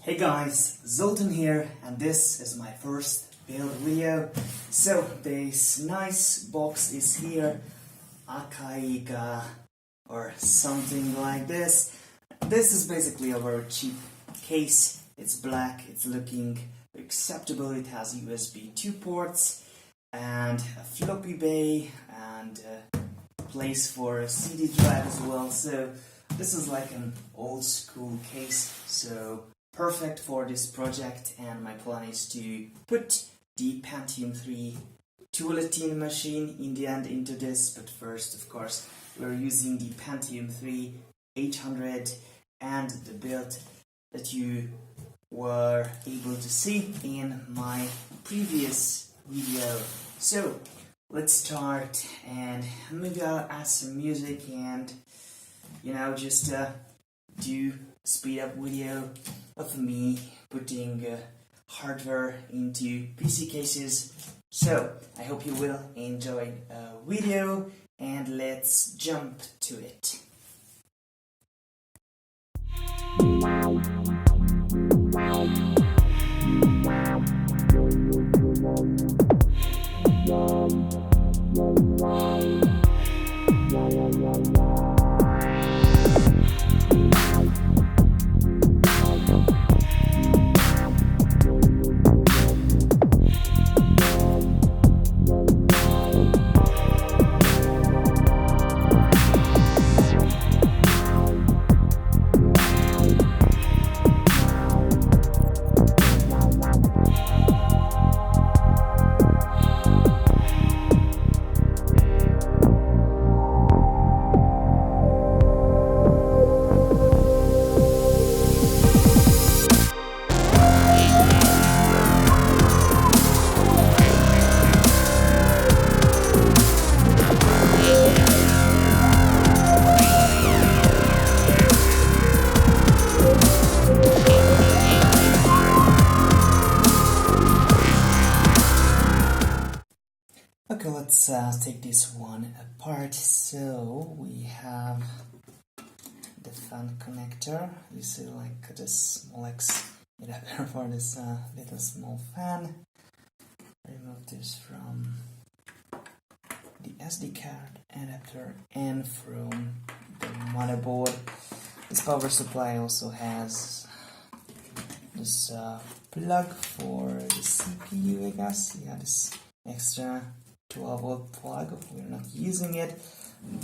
Hey guys, Zoltan here, and this is my first build video. So this nice box is here, Akaiga or something like this. This is basically a very cheap case. It's black, it's looking acceptable. It has USB 2 ports and a floppy bay and a place for a CD drive as well. So this is like an old school case, so perfect for this project. And my plan is to put the Pentium 3 218 machine in the end into this, but first of course we're using the Pentium 3-800 and the build that you were able to see in my previous video. So let's start, and maybe I'll add some music and just do a speed up video of me putting hardware into PC cases. So I hope you will enjoy the video, and let's jump to it. Okay, let's take this one apart. So we have the fan connector. You see like this small X adapter for this little small fan. Remove this from the SD card adapter and from the motherboard. This power supply also has this plug for the CPU, I guess. Yeah, this extra 12-volt plug. We're not using it,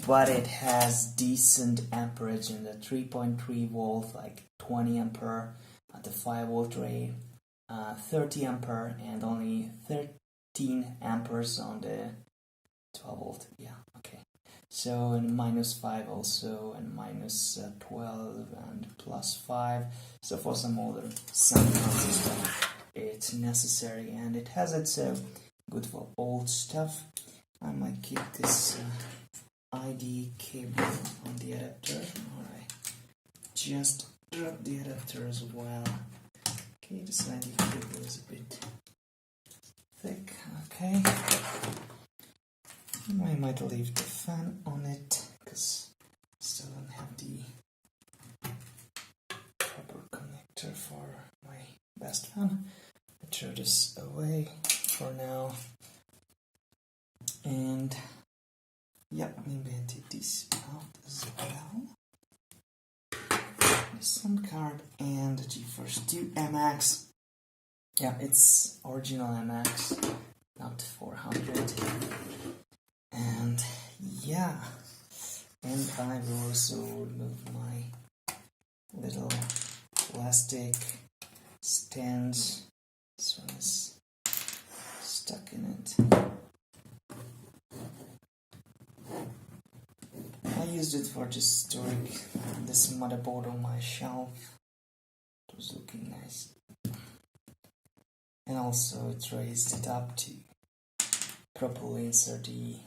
but it has decent amperage in the 3.3 volt, like 20 ampere at the 5 volt rate, 30 ampere, and only 13 amperes on the 12 volt. Yeah, okay. So and -5 also, and -12 and +5. So for some older sound cards as well, it's necessary, and it has it so good for old stuff. I might keep this ID cable on the adapter. Alright, just drop the adapter as well. Okay, this ID cable is a bit thick. Okay, I might leave the fan on it because I still don't have the proper connector for my best fan. I'll throw this away for now, and yeah, maybe I take this out as well. The sound card and the GeForce 2 MX. Yeah, it's original MX, not 400. And yeah, and I will also remove my little plastic stands. This one is stuck in it. I used it for just storing this motherboard on my shelf. It was looking nice. And also it raised it up to properly insert the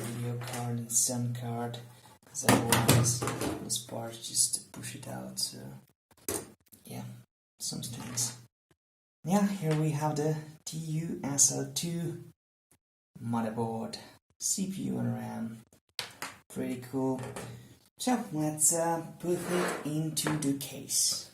video card and sound card, because otherwise this part just to push it out. So yeah, some things. Yeah, here we have the TU-SL2 motherboard, CPU and RAM. Pretty cool. So let's put it into the case.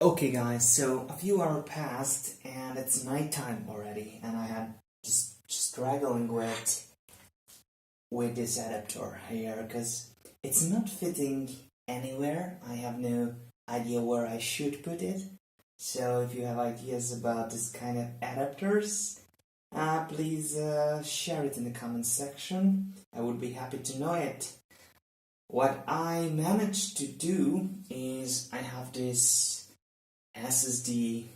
Okay guys, so a few hours passed and it's nighttime already, and I had just struggling with this adapter here because it's not fitting anywhere. I have no idea where I should put it. So if you have ideas about this kind of adapters, please share it in the comment section. I would be happy to know it. What I managed to do is I have this SSD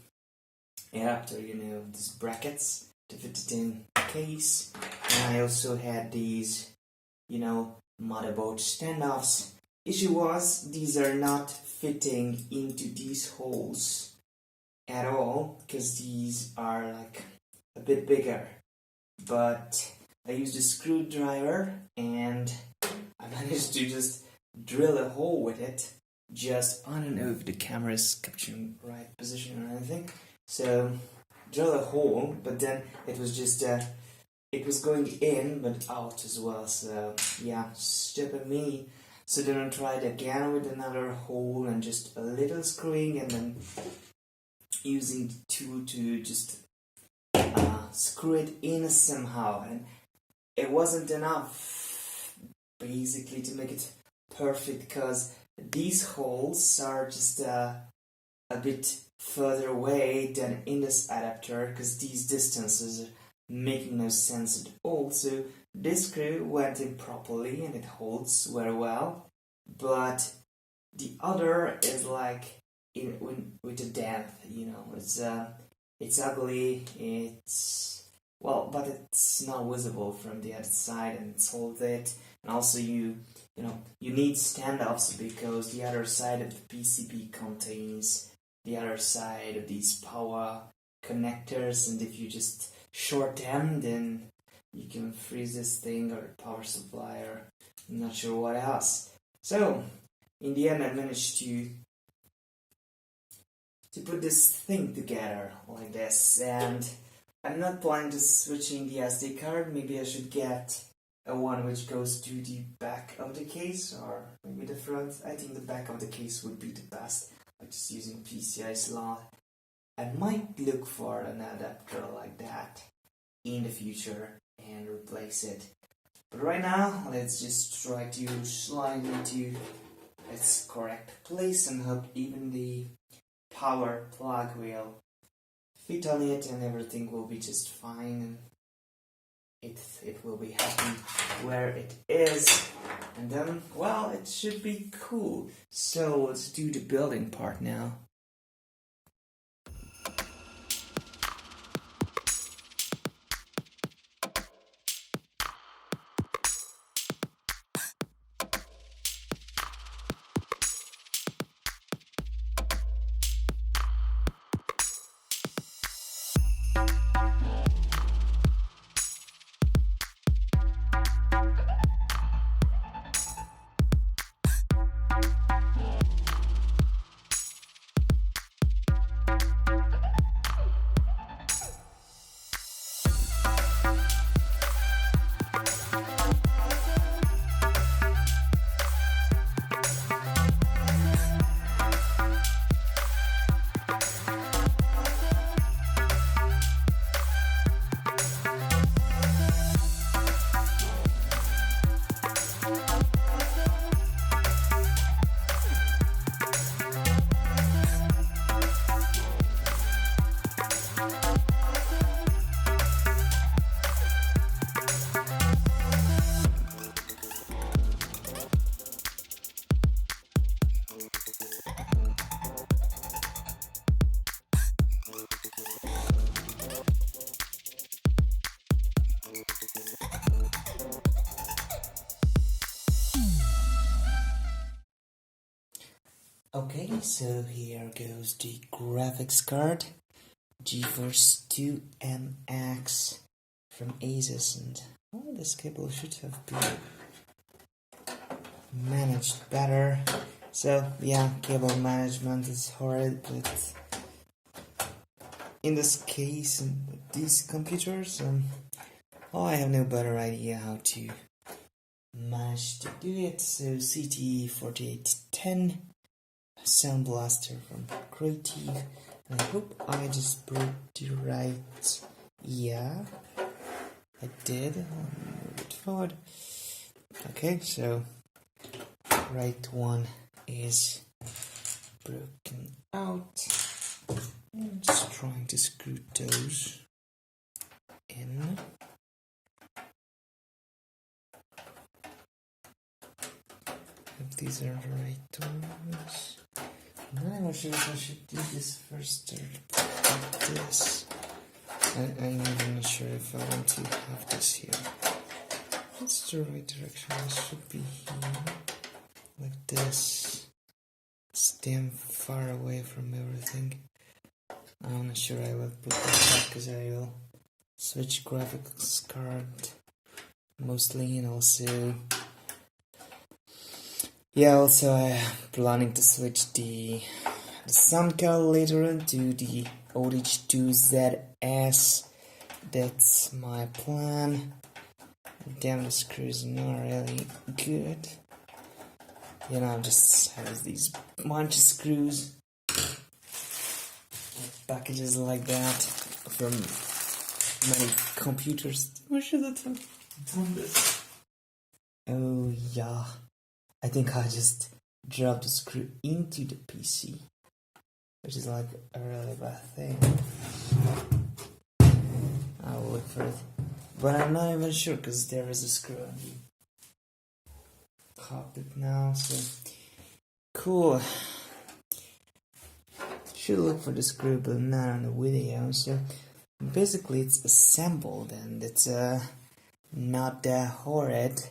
adapter, these brackets to fit it in case, and I also had these, motherboard standoffs. Issue was these are not fitting into these holes at all because these are like a bit bigger, but I used a screwdriver and I managed to just drill a hole with it. I don't know if the camera is capturing the right position or anything, so drill a hole, but then it was just it was going in but out as well, so yeah, stupid me. So then I tried again with another hole and just a little screwing, and then using the tool to just screw it in somehow, and it wasn't enough basically to make it perfect because these holes are just a bit further away than in this adapter because these distances are making no sense at all. So this screw went in properly and it holds very well, but the other is like with a dent, it's ugly, but it's not visible from the other side, and it's hold it. And also you need standoffs because the other side of the PCB contains the other side of these power connectors, and if you just short them, then you can freeze this thing or power supply or I'm not sure what else. So in the end I managed to put this thing together like this, and I'm not planning to switching the SD card. Maybe I should get a one which goes to the back of the case, or maybe the front. I think the back of the case would be the best, like just using PCI slot. I might look for an adapter like that in the future and replace it. But right now, let's just try to slide into its correct place and hope even the power plug will fit on it and everything will be just fine, and it will be happy where it is, and then, well, it should be cool. So let's do the building part now. Okay, so here goes the graphics card, GeForce 2MX from ASUS, and this cable should have been managed better. So yeah, cable management is horrid, but in this case, in these computers, I have no better idea how to manage to do it. So CT4810 Sound Blaster from Creative. I hope I just broke the right. Yeah, I did. Move it forward. Okay, so right one is broken out. I'm just trying to screw those in. If these are the right ones. I'm not sure if I should do this first or like this. I'm even not sure if I want to have this here. What's the right direction? It should be here. Like this. It's damn far away from everything. I'm not sure I will put that because I will switch graphics card mostly, and also I'm planning to switch the sound card later on to the OH2ZS. That's my plan. Damn, the screws are not really good. You know, just have these bunch of screws, packages like that from many computers. Why should I have done this? Oh yeah, I think I just dropped the screw into the PC, which is like a really bad thing. I'll look for it, but I'm not even sure because there is a screw on the carpet now. So cool. Should look for the screw, but not on the video. So basically, it's assembled and it's not that horrid.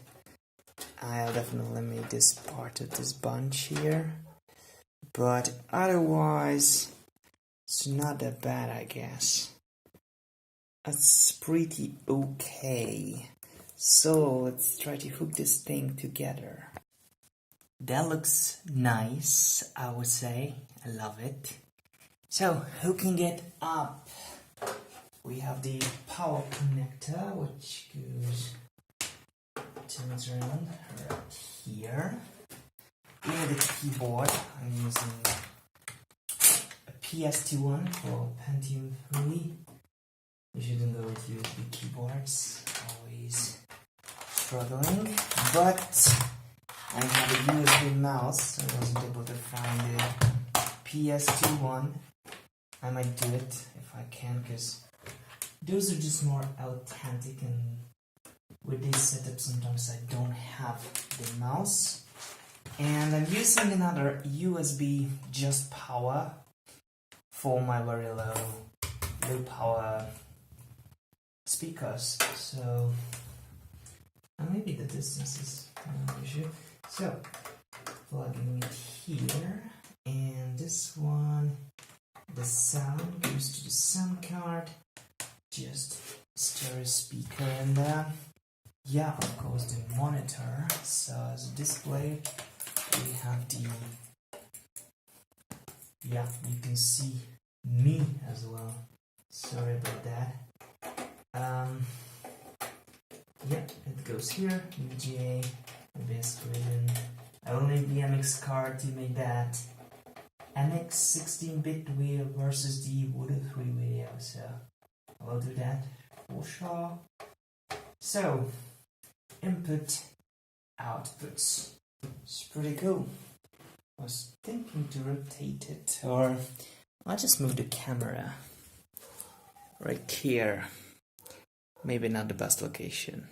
I'll definitely make this part of this bunch here, but otherwise it's not that bad, I guess. It's pretty okay. So let's try to hook this thing together. That looks nice, I would say. I love it. So hooking it up, we have the power connector, which turns around right here. In the keyboard, I'm using a PS2 for Pentium 3. You shouldn't go with USB keyboards, always struggling. But I have a USB mouse, so I wasn't able to find the PS2. I might do it if I can, because those are just more authentic, and with this setup sometimes I don't have the mouse. And I'm using another USB just power for my very low power speakers. So maybe the distance is an issue. So plugging it here, and this one, the sound goes to the sound card, just stereo speaker, and yeah, of course the monitor. So as a display we have the, yeah, you can see me as well. Sorry about that. Yeah, it goes here. VGA, base Codegen. I will need the MX card to make that MX 16-bit video versus the Voodoo 3 video, so I will do that for sure. So, input, outputs. It's pretty cool. I was thinking to rotate it, or I'll just move the camera right here. Maybe not the best location.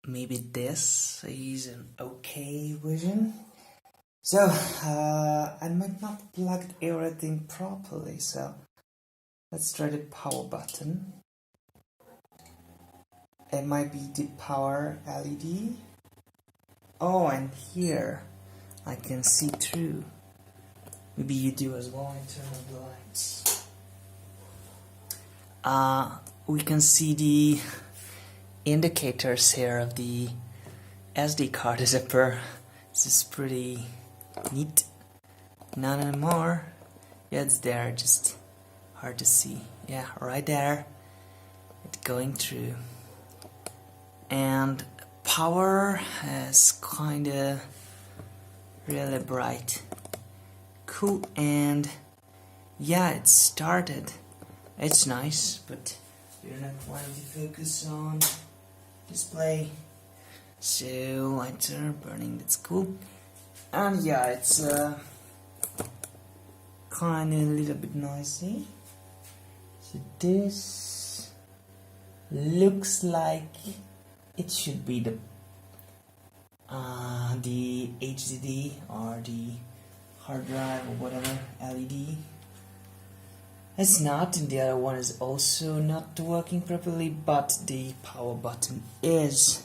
Maybe this is an okay vision. So, I might not plug everything properly, so let's try the power button. It might be the power LED. Oh, and here I can see through. Maybe you do as well. I turn on the lights. We can see the indicators here of the SD card zipper. This is pretty neat. Not anymore. Yeah, it's there, just hard to see. Yeah, right there. It's going through. And power is kinda really bright. cool. And yeah, it started. It's nice, but we're not planning to focus on display. So lights are burning, that's cool. And yeah, it's kind of a little bit noisy. So this looks like it should be the HDD or the hard drive or whatever, LED. It's not, and the other one is also not working properly, but the power button is.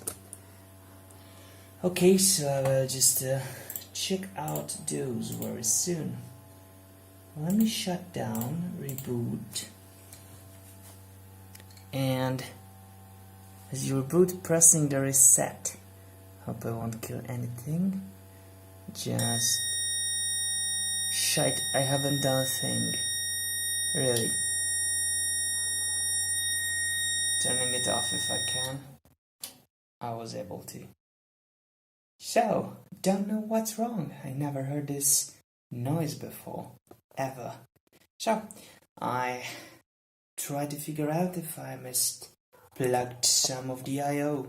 Okay, so I will just check out those very soon. Let me shut down, reboot, and as you reboot, pressing the reset. Hope I won't kill anything. Just shite, I haven't done a thing. Really. Turning it off if I can. I was able to. So, don't know what's wrong. I never heard this noise before. Ever. So, I tried to figure out if I misplugged some of the I/O.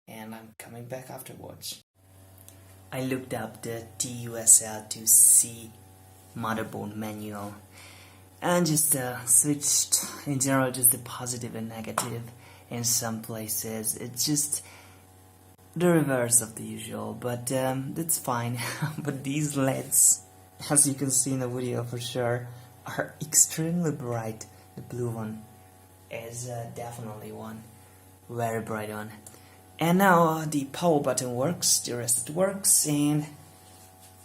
And I'm coming back afterwards. I looked up the TUSL2C motherboard manual and just switched, in general, just the positive and negative. In some places it's just the reverse of the usual, but that's fine. But these LEDs, as you can see in the video for sure, are extremely bright. The blue one is definitely one, very bright one. And now the power button works, the rest works, and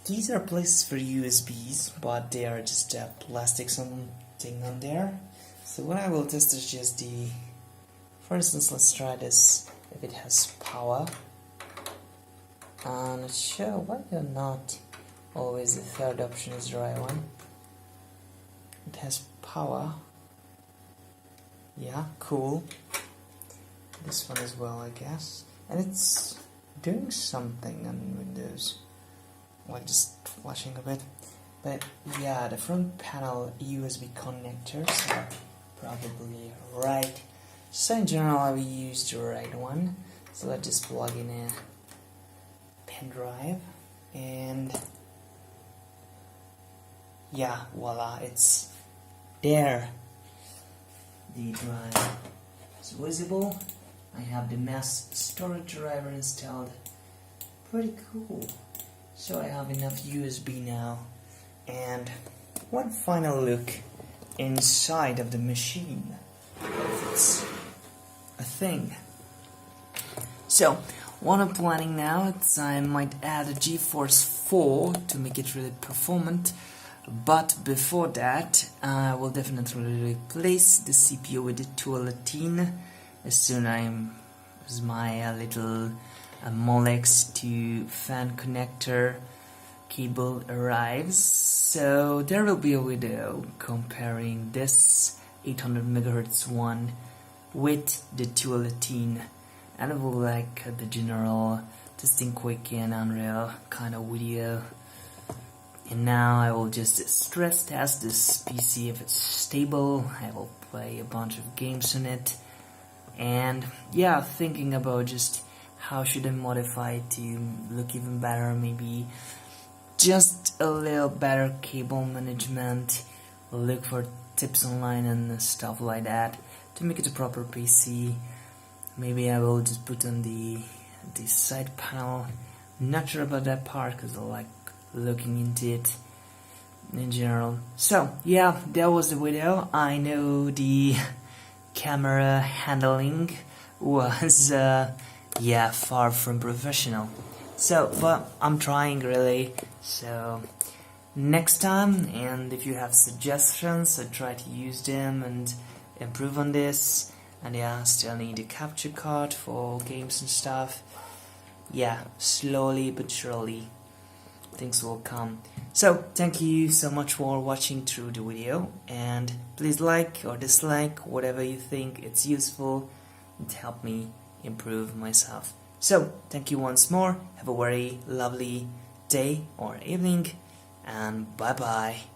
these are places for USBs, but they are just plastic something on there. So what I will test is just the, for instance, let's try this, if it has power. I'm not sure why or not always the third option is the right one. It has power. Yeah, cool. This one as well, I guess. And it's doing something on Windows, like just flashing a bit. But yeah, the front panel USB connectors are probably right. So in general, I will use the right one. So let's just plug in a pen drive, and yeah, voila, it's there. The drive is visible. I have the mass storage driver installed. Pretty cool. So I have enough USB now. And one final look inside of the machine, if it's a thing. So what I'm planning now is I might add a GeForce 4 to make it really performant. But before that, I will definitely replace the CPU with the 218 as soon as my little Molex to fan connector cable arrives. So there will be a video comparing this 800 MHz one with the 218, and it will like the general testing quick and Unreal kind of video. And now I will just stress test this PC if it's stable. I will play a bunch of games on it, and yeah, thinking about just how should I modify it to look even better. Maybe just a little better cable management, look for tips online and stuff like that to make it a proper PC. Maybe I will just put on the side panel. Not sure about that part because I like looking into it in general. So yeah, that was the video. I know the camera handling was yeah, far from professional, so but I'm trying really. So next time, and if you have suggestions, I try to use them and improve on this. And yeah, still need a capture card for games and stuff. Yeah, slowly but surely things will come. So thank you so much for watching through the video, and please like or dislike whatever you think it's useful and help me improve myself. So thank you once more. Have a very lovely day or evening, and bye bye.